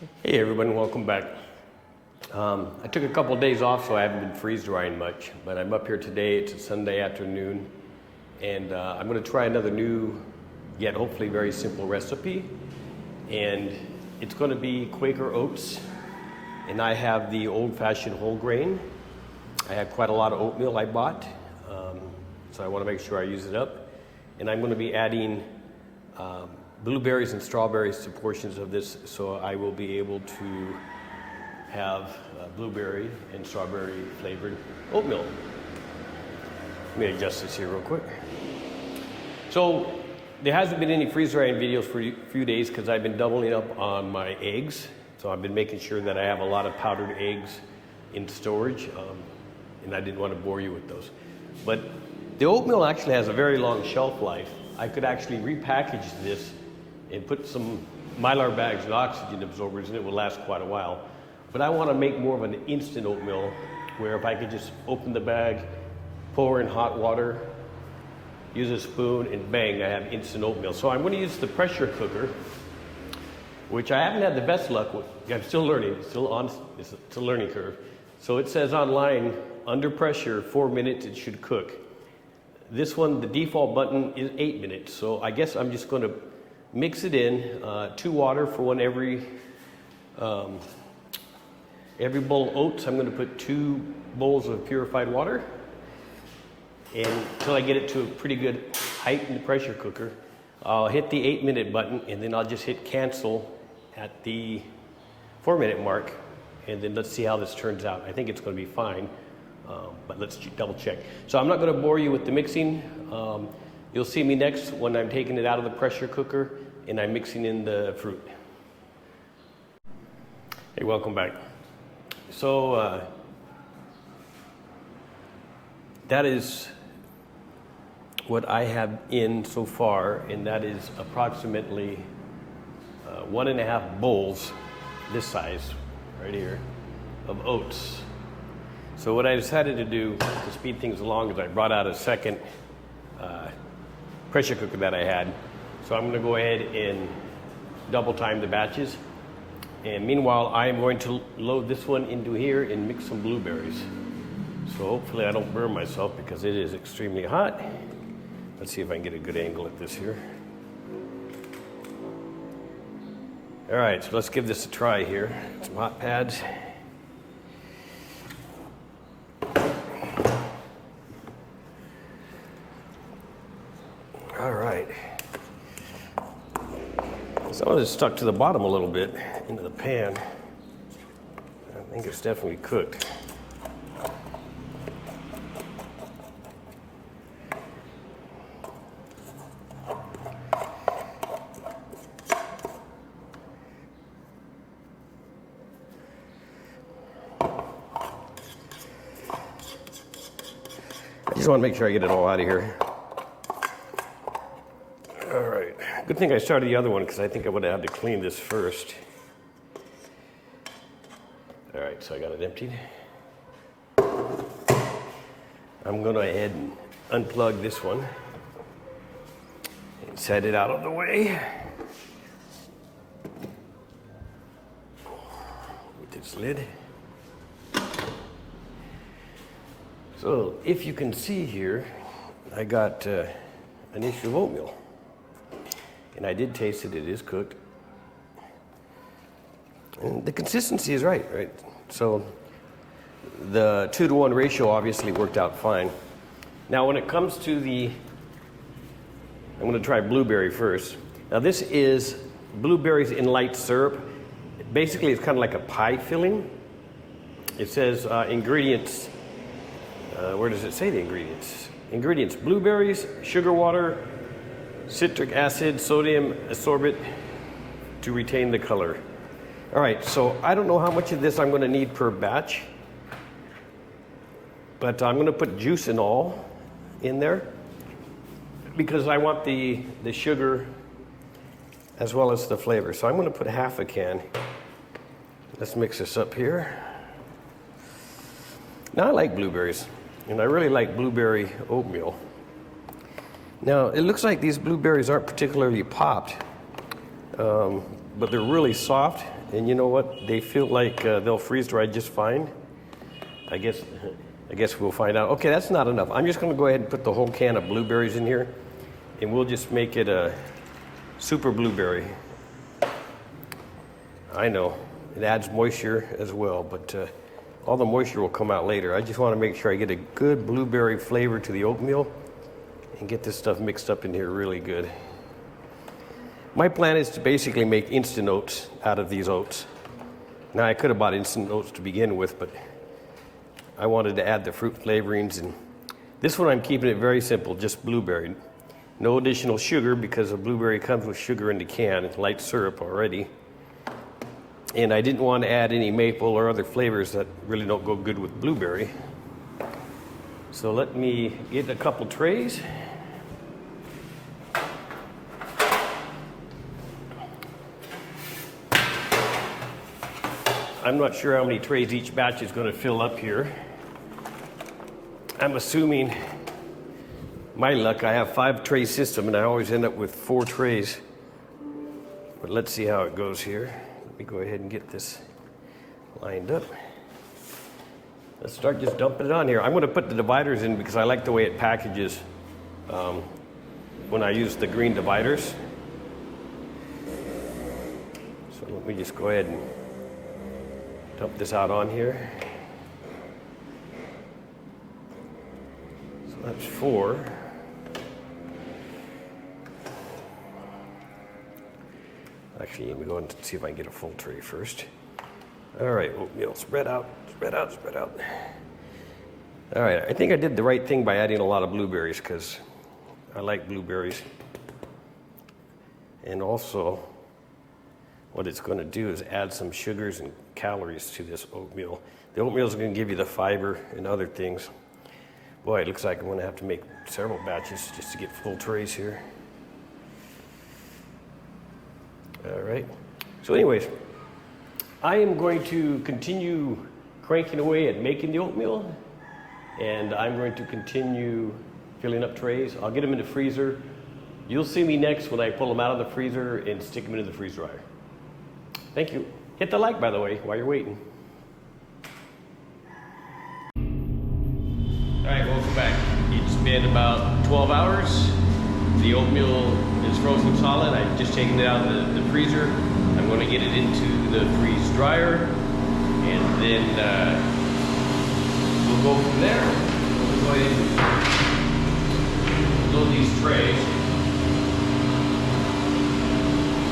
Hey everyone, welcome back. I took a couple days off, so I haven't been freeze drying much, but I'm up here today. It's a Sunday afternoon, and I'm going to try another new, yet hopefully very simple recipe. And it's going to be Quaker oats, and I have the old-fashioned whole grain. I have quite a lot of oatmeal I bought, so I want to make sure I use it up. And I'm going to be adding blueberries and strawberries to portions of this, so I will be able to have blueberry and strawberry flavored oatmeal. Let me adjust this here real quick. So there hasn't been any freeze drying videos for a few days because I've been doubling up on my eggs. So I've been making sure that I have a lot of powdered eggs in storage, and I didn't want to bore you with those. But the oatmeal actually has a very long shelf life. I could actually repackage this and put some Mylar bags and oxygen absorbers and it will last quite a while. But I want to make more of an instant oatmeal where if I could just open the bag, pour in hot water, use a spoon, and bang, I have instant oatmeal. So I'm going to use the pressure cooker, which I haven't had the best luck with. I'm still learning, it's a learning curve. So it says online, under pressure, 4 minutes it should cook. This one, the default button is 8 minutes. So I guess I'm just going to mix it in, 2 water for one every bowl of oats. I'm going to put 2 bowls of purified water, and until I get it to a pretty good height in the pressure cooker, I'll hit the 8-minute button, and then I'll just hit cancel at the 4-minute mark, and then let's see how this turns out. I think it's going to be fine, but let's double check. So I'm not going to bore you with the mixing. You'll see me next when I'm taking it out of the pressure cooker and I'm mixing in the fruit. Hey, welcome back. So that is what I have in so far, and that is approximately 1.5 bowls, this size right here, of oats. So what I decided to do to speed things along is I brought out a second pressure cooker that I had. So I'm going to go ahead and double time the batches. And meanwhile, I am going to load this one into here and mix some blueberries. So hopefully I don't burn myself because it is extremely hot. Let's see if I can get a good angle at this here. All right, so let's give this a try here. Some hot pads. All right. Some of this stuck to the bottom a little bit into the pan. I think it's definitely cooked. I just want to make sure I get it all out of here. All right. Good thing I started the other one because I think I would have had to clean this first. All right, so I got it emptied. I'm going to go ahead and unplug this one and set it out of the way. With this lid. So if you can see here, I got an issue of oatmeal. And I did taste it, it is cooked. And the consistency is right? So the 2-to-1 ratio obviously worked out fine. Now when it comes to I'm going to try blueberry first. Now this is blueberries in light syrup. Basically it's kind of like a pie filling. It says ingredients, where does it say the ingredients? Ingredients, blueberries, sugar water, citric acid, sodium ascorbate to retain the color. All right, so I don't know how much of this I'm going to need per batch, but I'm going to put juice and all in there because I want the sugar as well as the flavor. So I'm going to put half a can. Let's mix this up here. Now I like blueberries, and I really like blueberry oatmeal. Now, it looks like these blueberries aren't particularly popped, but they're really soft And you know what? They feel like they'll freeze dry just fine. I guess we'll find out. Okay, that's not enough. I'm just going to go ahead and put the whole can of blueberries in here, and we'll just make it a super blueberry. I know it adds moisture as well, but all the moisture will come out later. I just want to make sure I get a good blueberry flavor to the oatmeal and get this stuff mixed up in here really good. My plan is to basically make instant oats out of these oats. Now, I could have bought instant oats to begin with, but I wanted to add the fruit flavorings. And this one I'm keeping it very simple, just blueberry. No additional sugar because a blueberry comes with sugar in the can. It's light syrup already. And I didn't want to add any maple or other flavors that really don't go good with blueberry. So let me get a couple trays. I'm not sure how many trays each batch is going to fill up here. I'm assuming, my luck, I have 5-tray system and I always end up with 4 trays. But let's see how it goes here. Let me go ahead and get this lined up. Let's start just dumping it on here. I'm going to put the dividers in because I like the way it packages when I use the green dividers. So let me just go ahead and dump this out on here. So that's 4. Actually, let me go and see if I can get a full tray first. All right, oatmeal, spread out, spread out, spread out. All right, I think I did the right thing by adding a lot of blueberries because I like blueberries. And also, what it's going to do is add some sugars and calories to this oatmeal. The oatmeal is going to give you the fiber and other things. Boy, it looks like I'm going to have to make several batches just to get full trays here. All right. So anyways, I am going to continue cranking away at making the oatmeal, and I'm going to continue filling up trays. I'll get them in the freezer. You'll see me next when I pull them out of the freezer and stick them into the freeze dryer. Thank you. Hit the like, by the way, while you're waiting. All right, welcome back. It's been about 12 hours. The oatmeal is frozen solid. I've just taken it out of the freezer. I'm going to get it into the freeze dryer, and then we'll go from there. We'll go ahead and load these trays.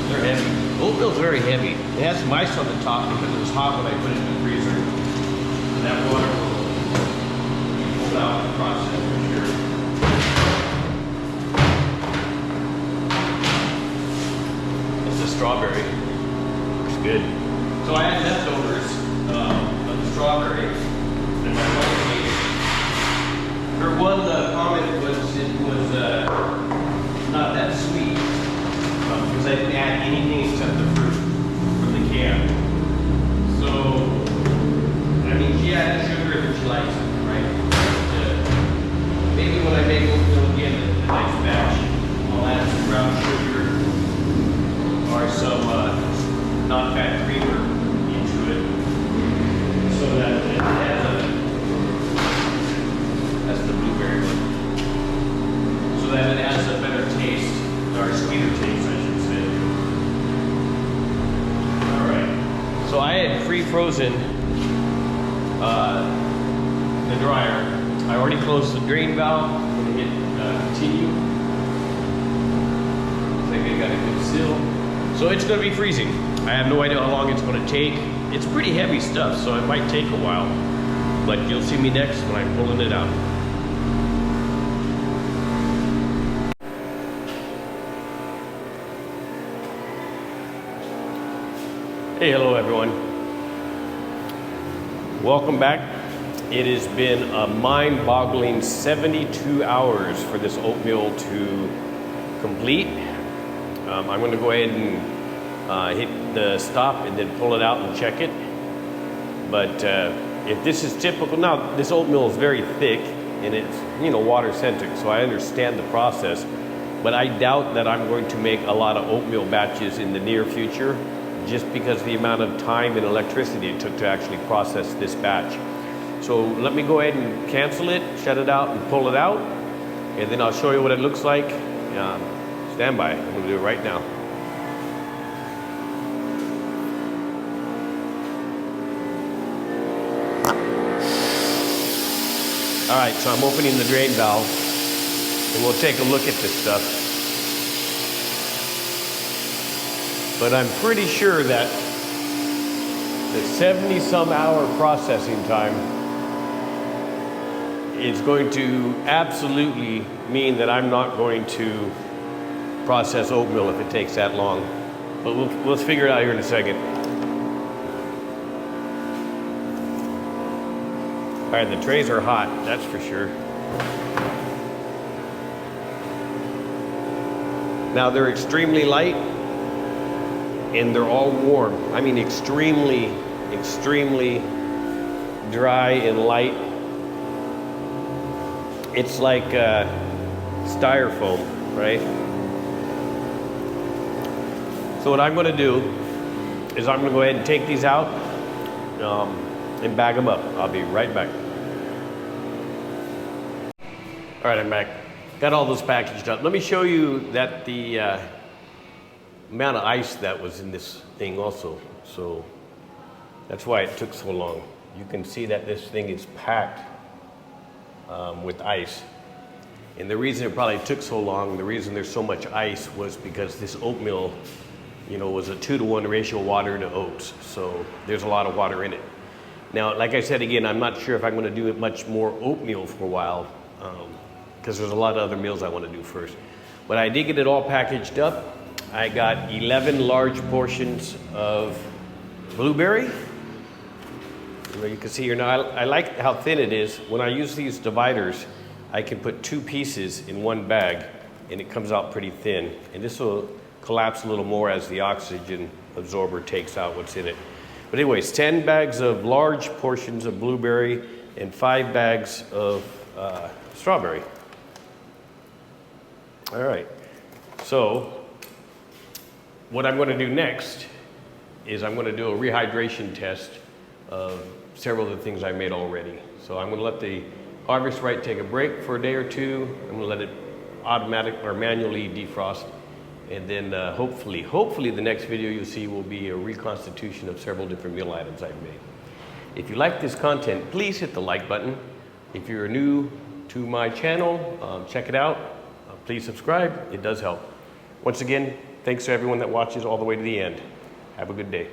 They're heavy. Oatmeal's very heavy. It has some ice on the top because it was hot when I put it in the freezer. And that water will be pulled out in the process for sure. It's a strawberry. Looks good. So I had leftovers of the strawberry, and my wife made it. Her one comment was it was not that sweet. Because I didn't add anything except the fruit from the can. So, I mean, she added sugar that she likes, right? Maybe when I make oatmeal again, the next batch, I'll add some brown sugar or some non-fat creamer into it, so that it has that's the blueberry one, so that it has a better taste, or a sweeter taste, I should say. All right. So I had pre-frozen the dryer. I already closed the drain valve. I'm going to hit continue. Looks like I got a good seal. So it's going to be freezing. I have no idea how long it's going to take. It's pretty heavy stuff, so it might take a while. But you'll see me next when I'm pulling it out. Hey, hello everyone. Welcome back. It has been a mind-boggling 72 hours for this oatmeal to complete. I'm going to go ahead and hit the stop and then pull it out and check it. But if this is typical, now this oatmeal is very thick and it's, water-centric, so I understand the process. But I doubt that I'm going to make a lot of oatmeal batches in the near future just because of the amount of time and electricity it took to actually process this batch. So let me go ahead and cancel it, shut it out, and pull it out, and then I'll show you what it looks like. Stand by, I'm gonna do it right now. All right, so I'm opening the drain valve, and we'll take a look at this stuff. But I'm pretty sure that the 70-some hour processing time is going to absolutely mean that I'm not going to process oatmeal if it takes that long. But we'll figure it out here in a second. All right, the trays are hot, that's for sure. Now they're extremely light and they're all warm. I mean extremely dry and light. It's like styrofoam, right? So what I'm gonna do is I'm gonna go ahead and take these out and bag them up. I'll be right back. All right, I'm back. Got all those packaged up. Let me show you that the amount of ice that was in this thing also. So that's why it took so long. You can see that this thing is packed with ice. And the reason it probably took so long, the reason there's so much ice was because this oatmeal, you know, was a 2-to-1 ratio water to oats. So there's a lot of water in it. Now, like I said again, I'm not sure if I'm gonna do it much more oatmeal for a while, because there's a lot of other meals I want to do first. But I did get it all packaged up. I got 11 large portions of blueberry. You can see here now, I like how thin it is. When I use these dividers, I can put 2 pieces in one bag and it comes out pretty thin. And this will collapse a little more as the oxygen absorber takes out what's in it. But anyways, 10 bags of large portions of blueberry and 5 bags of strawberry. All right, so what I'm going to do next is I'm going to do a rehydration test of several of the things I made already. So I'm going to let the harvest right take a break for a day or two. I'm going to let it automatic or manually defrost, and then hopefully the next video you'll see will be a reconstitution of several different meal items I've made. If you like this content, please hit the like button. If you're new to my channel, check it out. Please subscribe, it does help. Once again, thanks to everyone that watches all the way to the end. Have a good day.